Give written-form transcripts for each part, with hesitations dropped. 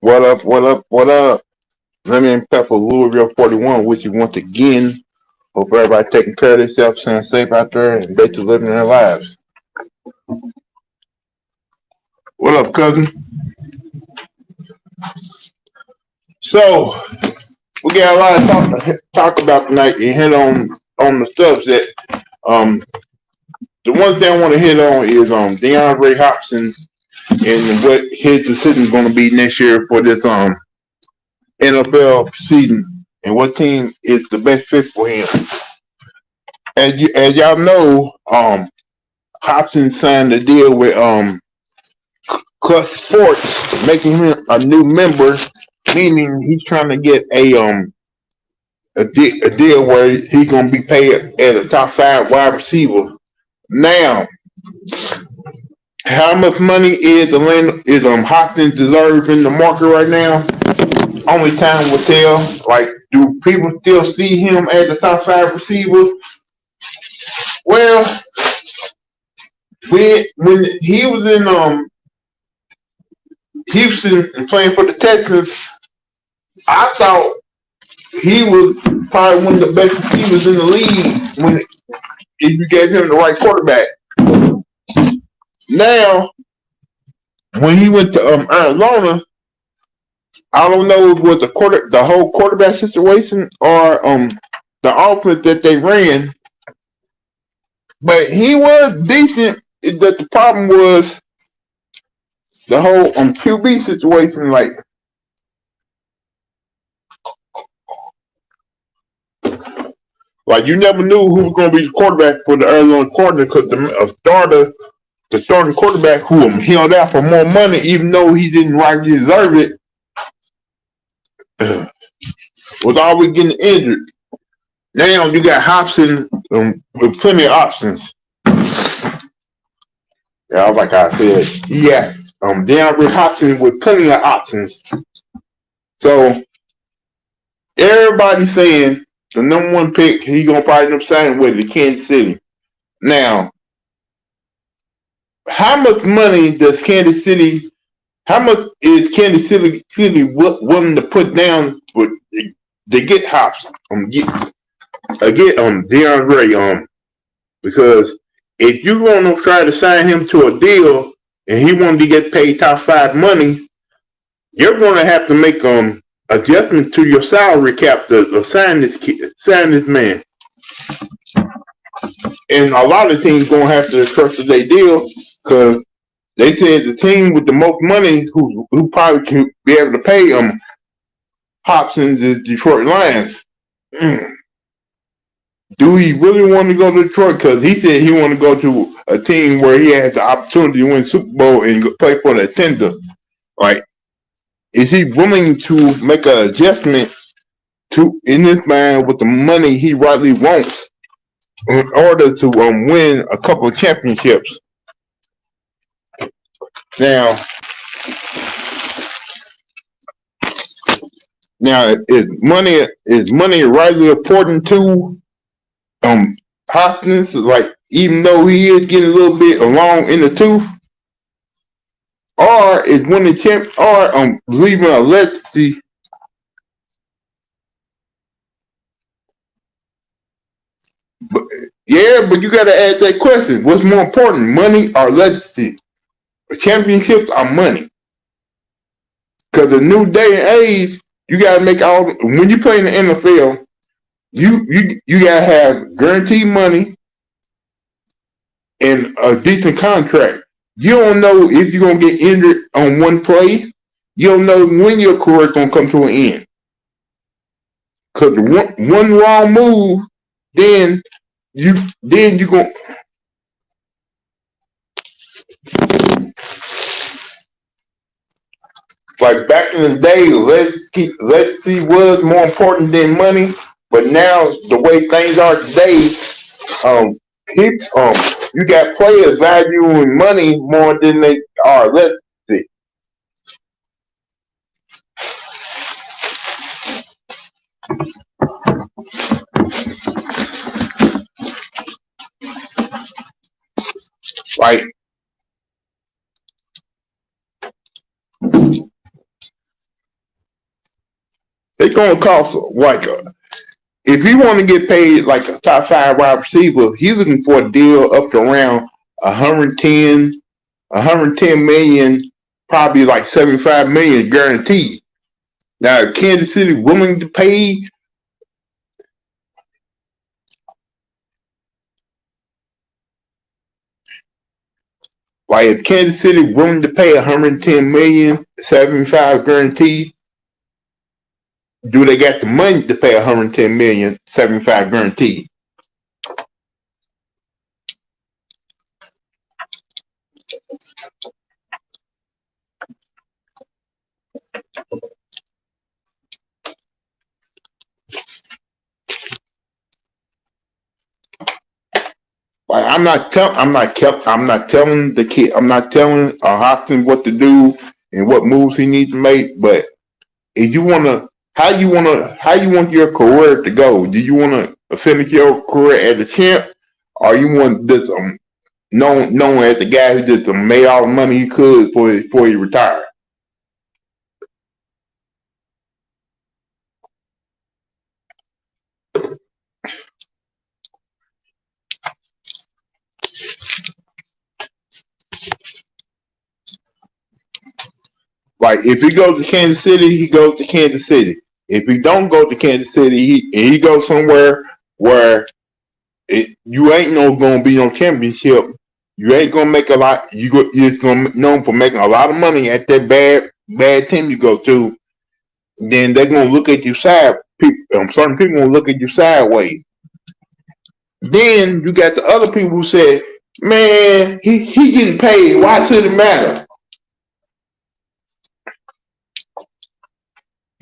What up? What up? What up? Lemon Pepper Louisville41 with you once again. Hope everybody taking care of themselves, staying safe out there, and they to living their lives. What up, cousin? So we got a lot of talk about tonight and hit on the stuff that um the one thing I want to hit on is DeAndre Hopkins and what his decision is going to be next year for this NFL season and what team is the best fit for him. As y'all know, Hopkins signed a deal with Clutch Sports, making him a new member, meaning he's trying to get a deal where he's gonna be paid at a top 5 wide receiver. Now, how much money is Hopkins deserves in the market right now? Only time will tell. Like, do people still see him as the top 5 receiver? Well, when he was in Houston and playing for the Texans, I thought he was probably one of the best receivers in the league if you gave him the right quarterback. Now, when he went to Arizona, I don't know if it was the whole quarterback situation or the offense that they ran, but he was decent. That the problem was the whole QB situation. Like you never knew who was going to be the quarterback for the Arizona Cardinals because the starting quarterback who held out for more money, even though he didn't rightly deserve it, was always getting injured. Now you got Hopkins with plenty of options. Yeah, like I said, yeah, DeAndre Hopkins with plenty of options. So everybody's saying the number one pick, he's gonna probably end up signing with the Kansas City. Now, how much money does Kansas City? How much is Kansas City willing to put down to get Hopkins? Get DeAndre because if you're gonna try to sign him to a deal and he wanted to get paid top 5 money, you're gonna have to make adjustment to your salary cap to sign this man. And a lot of teams gonna have to trust their deal because they said the team with the most money who probably can be able to pay Hopkins is Detroit Lions. Do he really want to go to Detroit? Because he said he want to go to a team where he has the opportunity to win Super Bowl and play for the tender. Like, is he willing to make an adjustment in this man with the money he rightly wants in order to win a couple of championships? Now, is money rightly important to Hopkins? Like, even though he is getting a little bit along in the tooth, or is winning champ, or leaving a legacy? But you got to ask that question: what's more important, money or legacy? Championships or money? Because the new day and age, you got to make when you play in the NFL, you got to have guaranteed money and a decent contract. You don't know if you're going to get injured on one play. You don't know when your career is going to come to an end. Because one wrong move, then you going. Like back in the day, legacy was more important than money. But now the way things are today, you got players valuing money more than they are legacy. Like, it's gonna cost like if he want to get paid like a top 5 wide receiver, he's looking for a deal up to around 110 million, probably like 75 million guaranteed. Now, Kansas City willing to pay like if Kansas City willing to pay 110 million, 75 guaranteed, do they got the money to pay 110 million, 75 guaranteed? Like I'm not telling Hopkins what to do and what moves he needs to make. But if you how you want your career to go? Do you want to finish your career as a champ, or you want this known as the guy who just made all the money he could before he retired? Like if he goes to Kansas City, he goes to Kansas City. If he don't go to Kansas City, he goes somewhere where you ain't gonna be no championship. You ain't gonna make a lot. You're just gonna known for making a lot of money at that bad team you go to. Then they're gonna look at you certain people gonna look at you sideways. Then you got the other people who said, "Man, he getting paid. Why should it matter?"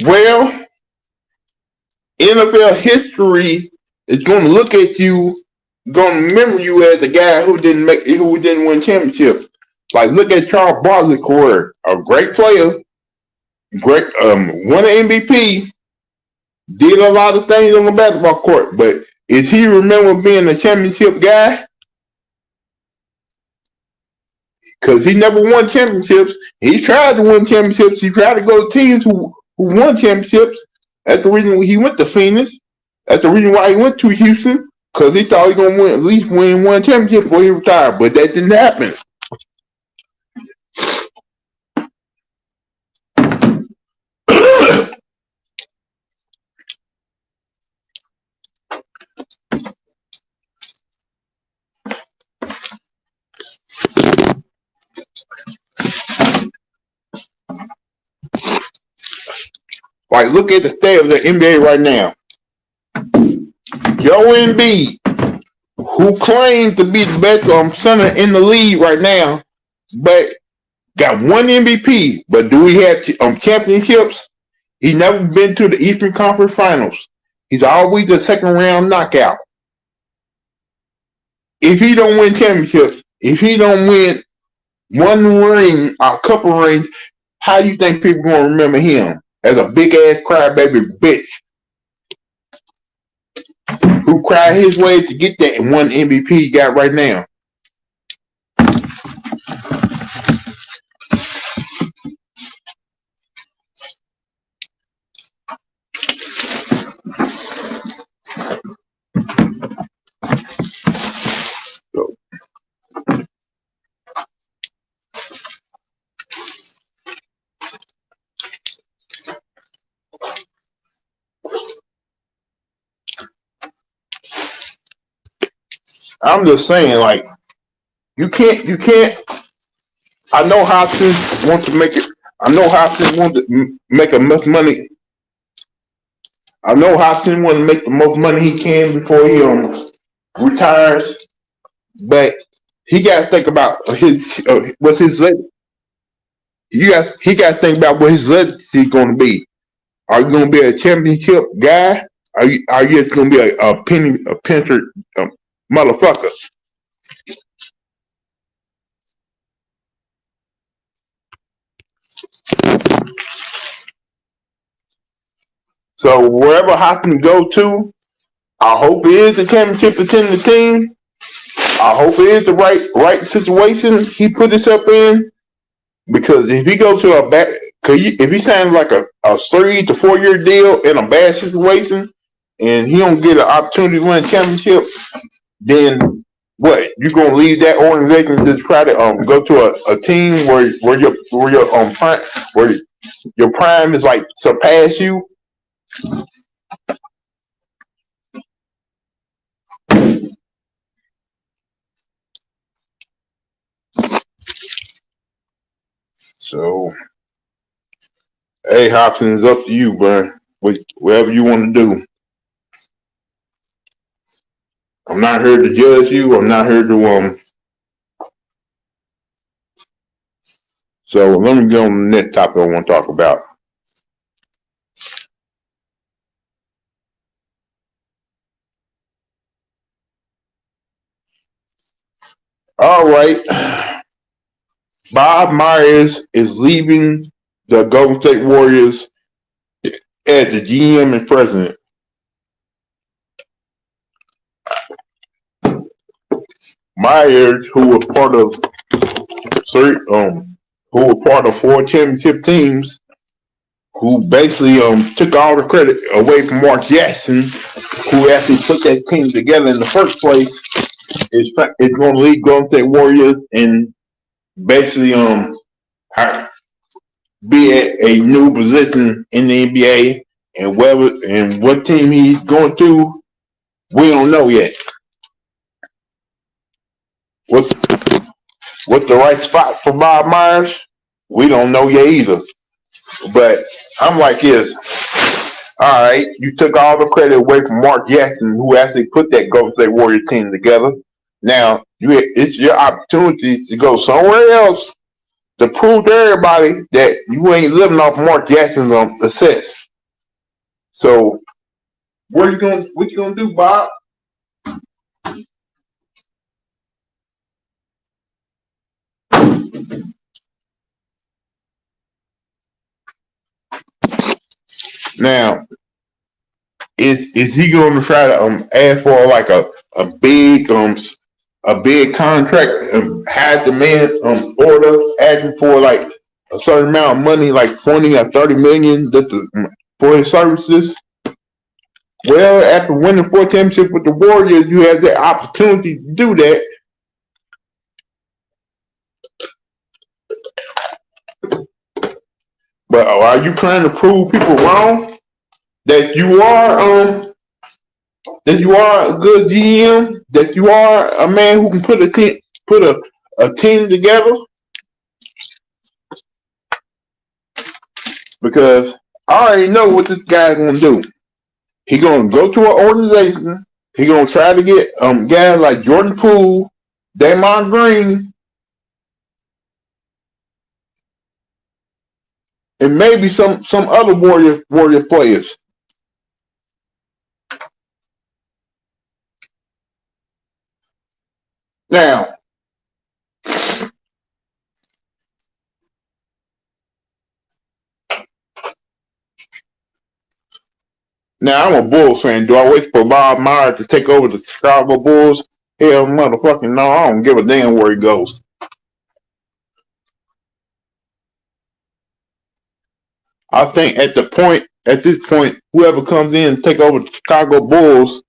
Well, NFL history is going to look at you, going to remember you as a guy who didn't win championships. Like look at Charles Barkley's career, a great player, won an MVP, did a lot of things on the basketball court, but is he remember being a championship guy? Because he never won championships. He tried to win championships. He tried to go to teams who won championships. That's the reason he went to Phoenix. That's the reason why he went to Houston, because he thought he was going to at least win one championship before he retired, but that didn't happen. Like, look at the state of the NBA right now. Joe Embiid, who claims to be the best center in the league right now, but got one MVP. But do we have championships? He's never been to the Eastern Conference Finals. He's always a second round knockout. If he don't win championships, if he don't win one ring or a couple rings, how do you think people are going to remember him? As a big ass crybaby bitch who cried his way to get that one MVP he got right now. I'm just saying, like, you can't. I know Hopkins wants to make it. I know Hopkins wants to make as much money. I know Hopkins wants to make the most money he can before he retires. But he got to think about what's his legacy. He got to think about what his legacy is going to be. Are you going to be a championship guy? Are you just going to be a pincher motherfucker? So wherever Hopkins go to, I hope it is the championship contending team. I hope it is the right situation he put himself in. Because if he goes to if he signs like a 3 to 4 year deal in a bad situation, and he don't get an opportunity to win a championship, then what? You gonna leave that organization to try to go to a team where your prime, where your prime is like surpass you? So, hey, Hobson, it's up to you, bro. Whatever you want to do. I'm not here to judge you. I'm not here to So let me go on the next topic I want to talk about. All right. Bob Myers is leaving the Golden State Warriors as the GM and president. Myers, who was part of four championship teams, who basically took all the credit away from Mark Jackson, who actually put that team together in the first place, is going to lead Golden State Warriors and basically be at a new position in the NBA, and what team he's going to, we don't know yet. What's the right spot for Bob Myers? We don't know yet either. But I'm like this. All right, you took all the credit away from Mark Jackson, who actually put that Golden State Warrior team together. Now it's your opportunity to go somewhere else to prove to everybody that you ain't living off Mark Jackson's success. So what you gonna do, Bob? Now, is he going to try to ask for like a big contract, high demand order, asking for like a certain amount of money, like 20 or 30 million, for his services? Well, after winning 4 championships with the Warriors, you have the opportunity to do that. But are you trying to prove people wrong that you are a good GM, that you are a man who can put a team together? Because I already know what this guy's gonna do. He's gonna go to an organization. He's gonna try to get guys like Jordan Poole, Draymond Green, and maybe some other Warrior players. Now, I'm a Bulls fan. Do I wait for Bob Myers to take over the Chicago Bulls? Hell, motherfucking no. I don't give a damn where he goes. I think at this point, whoever comes in and take over the Chicago Bulls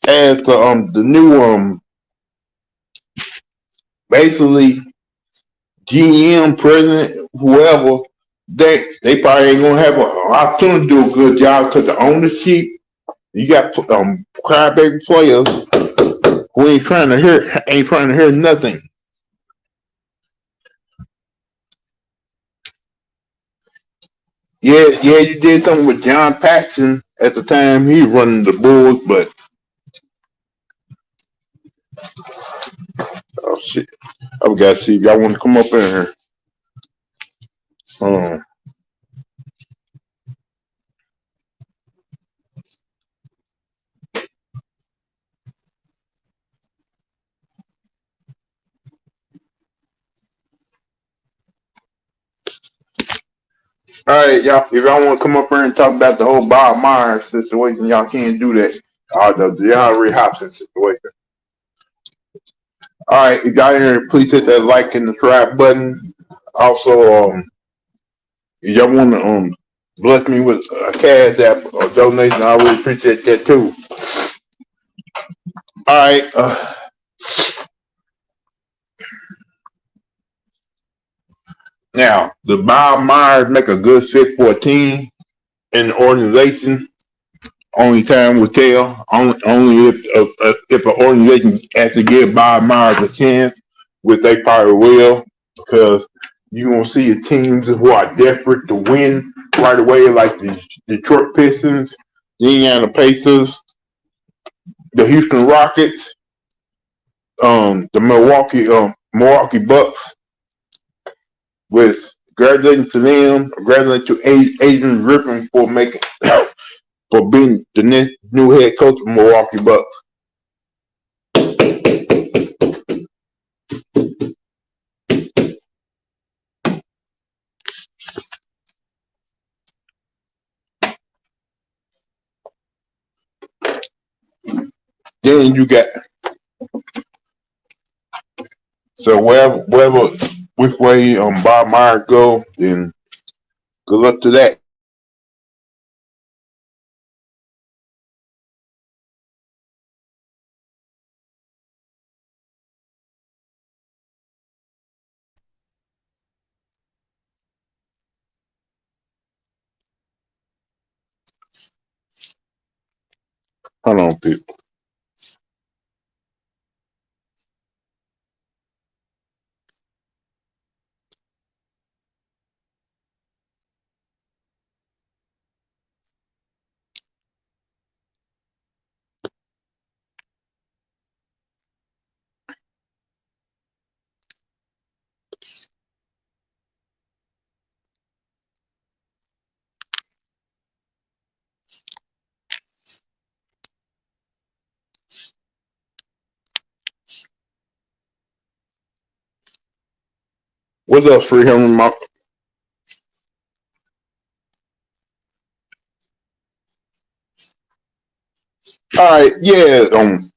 as the new basically GM, president, whoever, they probably ain't gonna have an opportunity to do a good job because the ownership, you got crybaby players who ain't trying to hear nothing. Yeah, you did something with John Paxson at the time he was running the Bulls, but oh shit, I've got to see if y'all want to come up in here. All right, y'all. If y'all want to come up here and talk about the whole Bob Myers situation, y'all can't do that. The DeAndre Hopkins situation. All right, if y'all here, please hit that like and the subscribe button. Also, If y'all want to bless me with a cash app or donation, I really appreciate that too. All right. Now, the Bob Myers make a good fit for a team and organization. Only time will tell. Only if an organization has to give Bob Myers a chance, which they probably will, because you're gonna see teams who are desperate to win right away, like the Detroit Pistons, the Indiana Pacers, the Houston Rockets, the Milwaukee Bucks, with congratulations to them, congratulations to Adrian Griffin for making for being the next new head coach of Milwaukee Bucks. Then you got wherever which way Bob Myers go, then good luck to that. Hold on, people. What's up, 300? All right, yeah.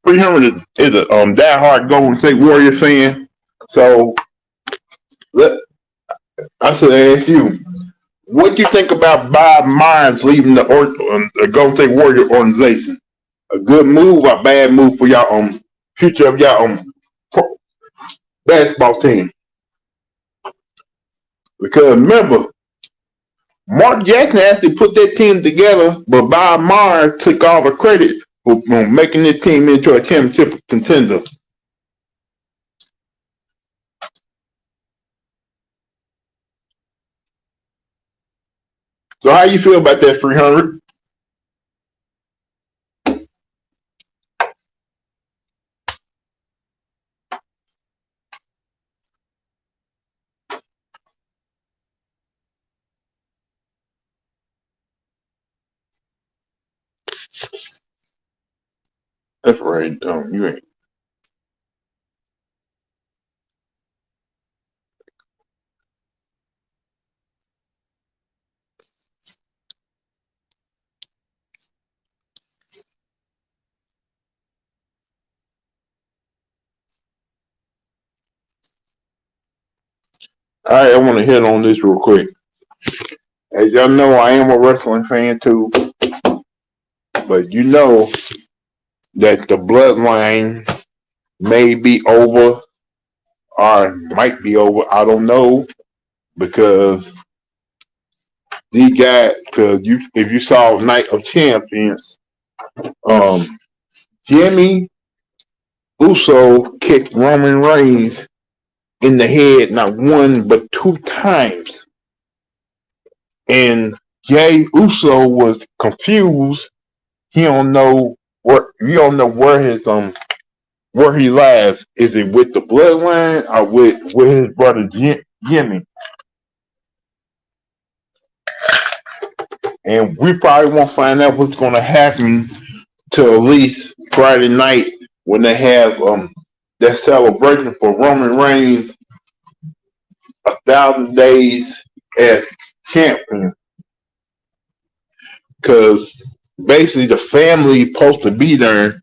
300 is a diehard Golden State Warrior fan. So I should ask you, what do you think about Bob Myers leaving the Golden State Warrior organization? A good move or a bad move for y'all future of y'all basketball team? Because remember, Mark Jackson actually put that team together, but Bob Myers took all the credit for making this team into a championship contender. So how you feel about that, 300? That's right, you ain't. All right, I want to hit on this real quick. As y'all know, I am a wrestling fan too, but you know that the bloodline may be over or might be over. I don't know, because these guys, because if you saw Night of Champions, Jimmy Uso kicked Roman Reigns in the head not one but two times, and Jay Uso was confused. He don't know where he lies. Is it with the bloodline or with his brother Jimmy? And we probably won't find out what's going to happen till at least Friday night when they have that celebration for Roman Reigns 1,000 days as champion. Because basically the family supposed to be there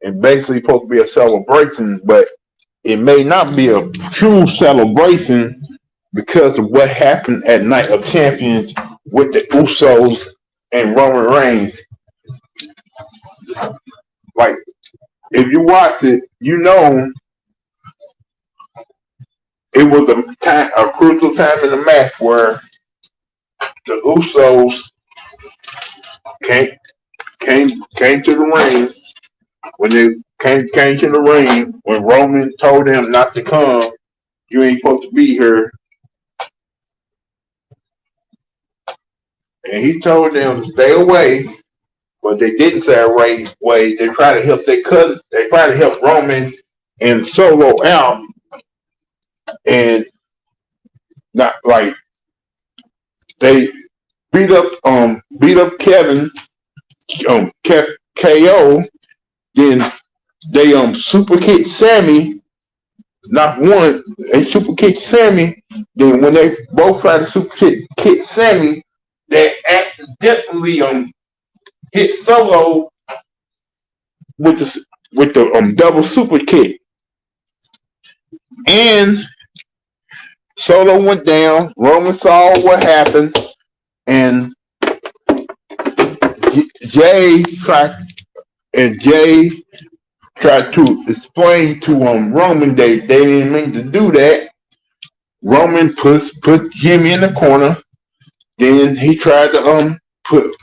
and basically supposed to be a celebration, but it may not be a true celebration because of what happened at Night of Champions with the Usos and Roman Reigns. Like, if you watch it, you know it was a crucial time in the match where the Usos came to the ring. When they came to the ring, when Roman told them not to come, you ain't supposed to be here. And he told them to stay away, but they didn't stay away. They tried to help their cousin. They tried to help Roman and Solo out, and not like they beat up Kevin, KO. Then they super kicked Sammy. Not one, they super kicked Sammy. Then when they both tried to super kick Sammy, they accidentally hit Solo with the double super kick, and Solo went down. Roman saw what happened, and Jay tried to explain to Roman they didn't mean to do that. Roman put Jimmy in the corner. Then he tried to put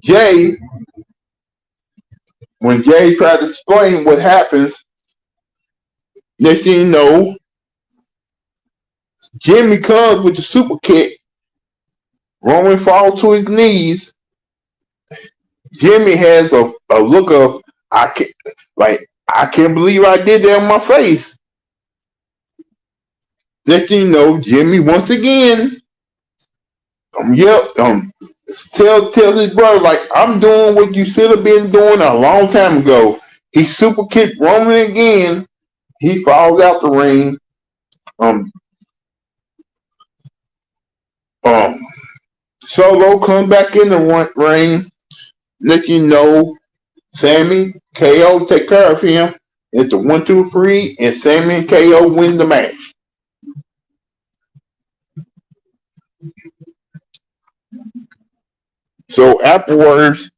Jay. When Jay tried to explain what happens, next thing you know, Jimmy comes with the super kick. Roman falls to his knees. Jimmy has a look of I can't believe I did that on my face. Next thing you know, Jimmy once again, tells his brother like, I'm doing what you should have been doing a long time ago. He super kicked Roman again. He falls out the ring. Solo comes back in the ring. Let you know, Sammy, KO take care of him. It's a 1-2-3, and Sammy and KO win the match. So afterwards,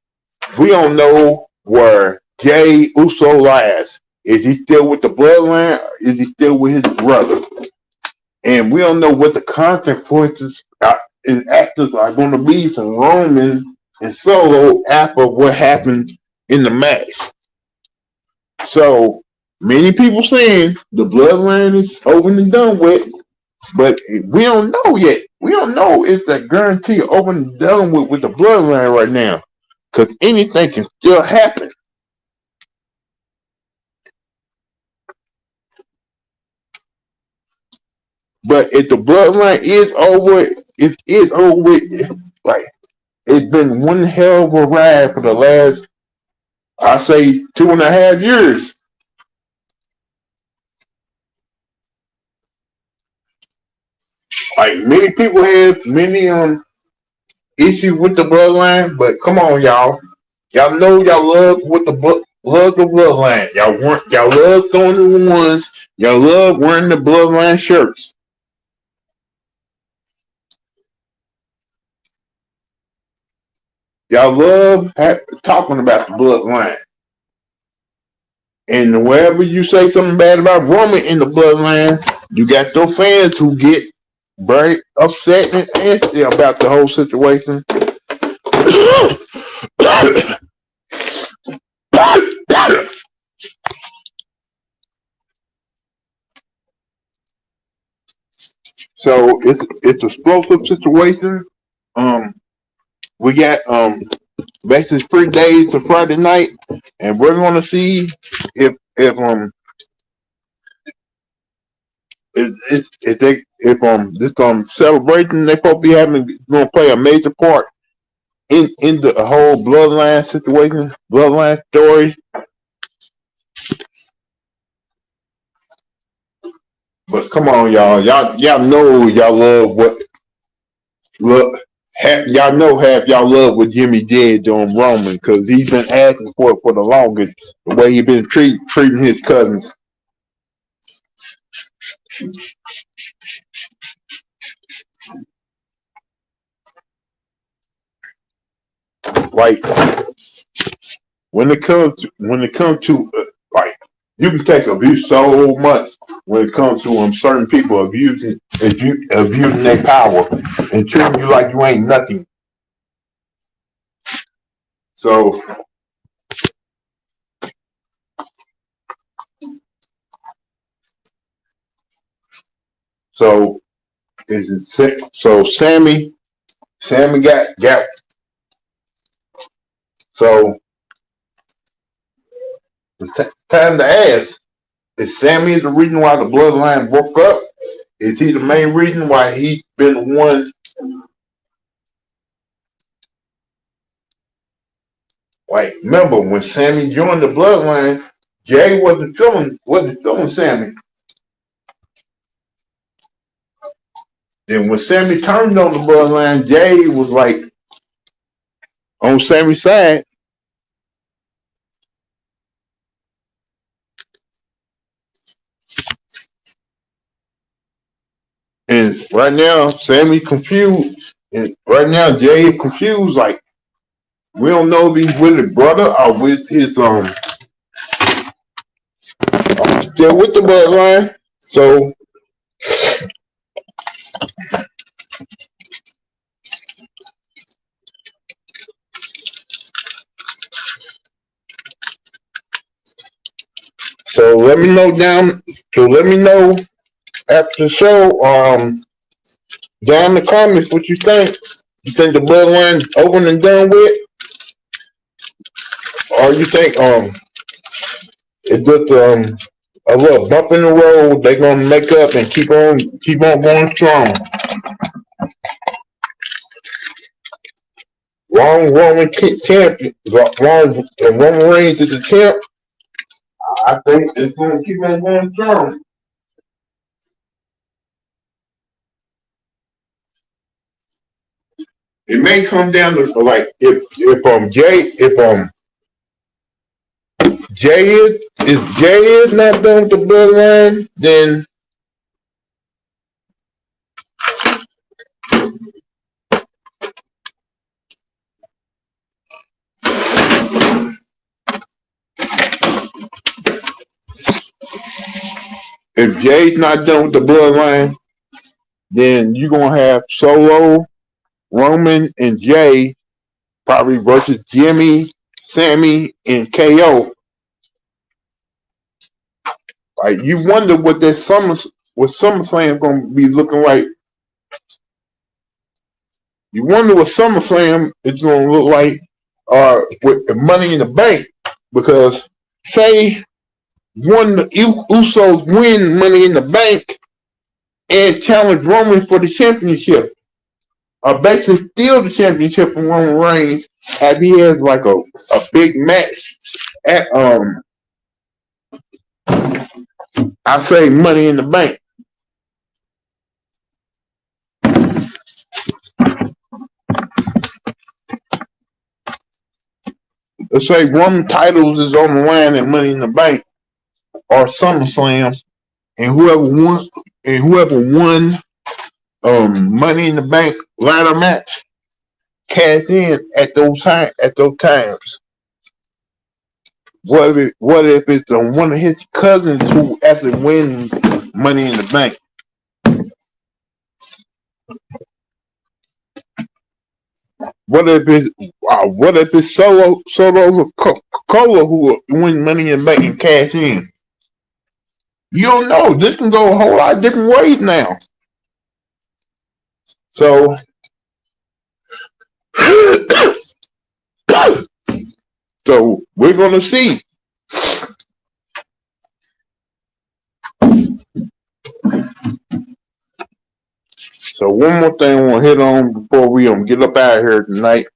we don't know where Jay Uso lies. Is he still with the bloodline, or is he still with his brother? And we don't know what the consequences and actors are going to be from Roman and Solo after what happened in the match. So many people saying the bloodline is over and done with, but we don't know yet. We don't know if that guarantee over and done with the bloodline right now, because anything can still happen. But if the bloodline is over, it is over with. Like, it's been one hell of a ride for the last, I say, 2.5 years. Like, many people have many issues with the bloodline, but come on, y'all. Y'all know y'all love the bloodline. Y'all love throwing the ones. Y'all love wearing the bloodline shirts. Y'all love talking about the bloodline. And wherever you say something bad about Roman in the bloodline, you got those fans who get very upset and antsy about the whole situation. So it's an explosive situation. We got basically 3 days to Friday night, and we're gonna see if this celebration they supposed to be having gonna play a major part in the whole bloodline situation, bloodline story. But come on, y'all know y'all love y'all know half y'all love what Jimmy did doing Roman, because he's been asking for it for the longest. The way he's been treating his cousins. like when it comes to like you can take abuse so much when it comes to certain people abusing their power and treating you like you ain't nothing. So so so Sammy got so it's time to ask, is Sammy the reason why the bloodline broke up? Is he the main reason why he's been the one? Like, remember when Sammy joined the bloodline, Jay wasn't feeling Sammy. And when Sammy turned on the bloodline, Jay was like on Sammy's side. And right now, Sammy confused. And right now, Jay is confused. Like, we don't know if he's with his brother or with his still with the bloodline. So let me know after the show, down in the comments what you think. You think the bloodline over and done with? Or you think it's just a little bump in the road, they're gonna make up and keep on going strong. Roman champion, Roman Reigns is the champ. I think it's gonna keep on going strong. It may come down to like if Jay is not done with the bloodline, then if Jay's not done with the bloodline, then you're gonna have Solo, Roman, and Jay probably versus Jimmy, Sammy, and KO. Like you wonder what SummerSlam gonna be looking like. You wonder what SummerSlam is gonna look like with the Money in the Bank, because say one the Usos win Money in the Bank and challenge Roman for the championship, or basically steal the championship from Roman Reigns as he has like a big match at I say Money in the Bank. Let's say Roman titles is on the line at Money in the Bank or SummerSlam, and whoever won Money in the Bank ladder match cash in at those times. What if it's one of his cousins who actually wins Money in the Bank? What if it's Solo Coca-Cola who win Money in the Bank and cash in? You don't know. This can go a whole lot of different ways now. So so we're gonna see. So one more thing I want to hit on before we get up out of here tonight.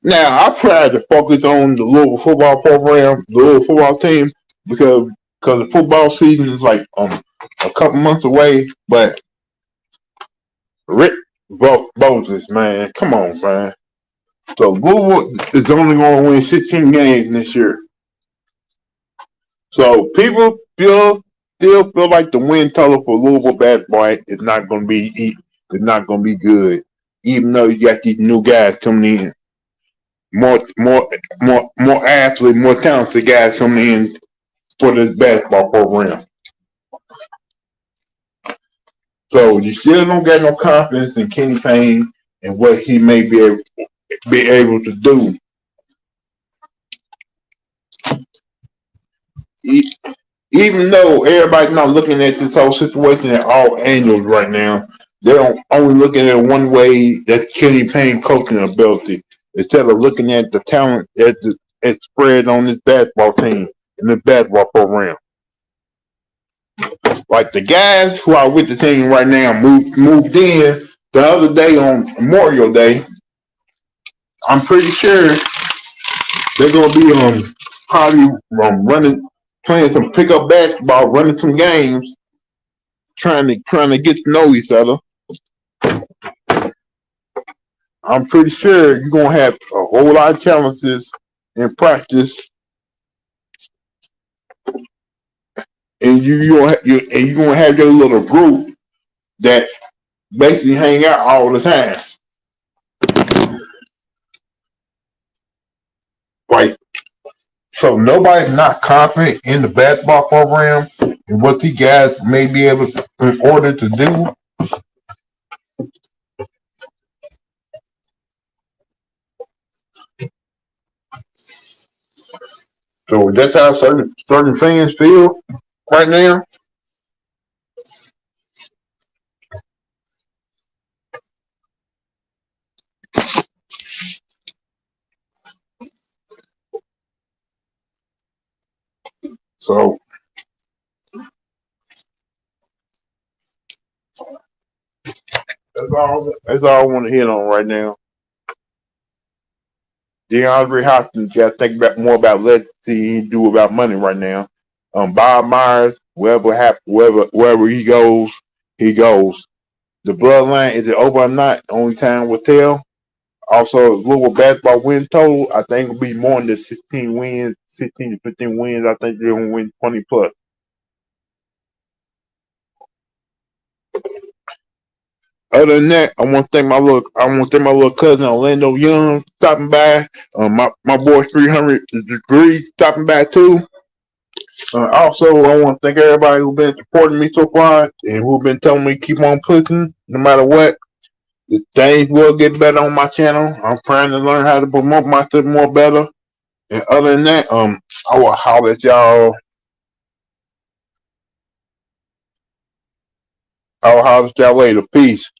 Now I try to focus on the Louisville football program, the Louisville football team, because the football season is like a couple months away. But Rick Moses, man, come on, man. So Louisville is only going to win 16 games this year. So people still feel like the win total for Louisville basketball is not going to be is not going to be good. Even though you got these new guys coming in, more athletes, more talented guys coming in for this basketball program. So you still don't get no confidence in Kenny Payne and what he may be able to do. Even though everybody's not looking at this whole situation at all angles right now, they're only looking at one way, that's Kenny Payne coaching ability, instead of looking at the talent that's spread on this basketball team and this basketball program. Like the guys who are with the team right now moved in the other day on Memorial Day. I'm pretty sure they're gonna be probably playing some pickup basketball, running some games, trying to get to know each other. I'm pretty sure you're gonna have a whole lot of challenges in practice, and you're gonna have your little group that basically hang out all the time. Like, so nobody's not confident in the basketball program and what these guys may be able to, in order to do. So that's how certain fans feel right now. So that's all I want to hit on right now. DeAndre Hopkins got to think more about legacy he do about money right now. Bob Myers, wherever he goes, he goes. The bloodline, is it over or not? Only time will tell. Also, Louisville basketball win total, I think will be more than 16 wins, 16 to 15 wins. I think they're gonna win 20 plus. Other than that, I want to thank my little cousin Orlando Young stopping by. My boy 300 Degrees stopping by too. Also, I want to thank everybody who's been supporting me so far and who've been telling me keep on pushing no matter what. The things will get better on my channel. I'm trying to learn how to promote myself more better. And other than that, I will holler at y'all. I'll holler at y'all later. Peace.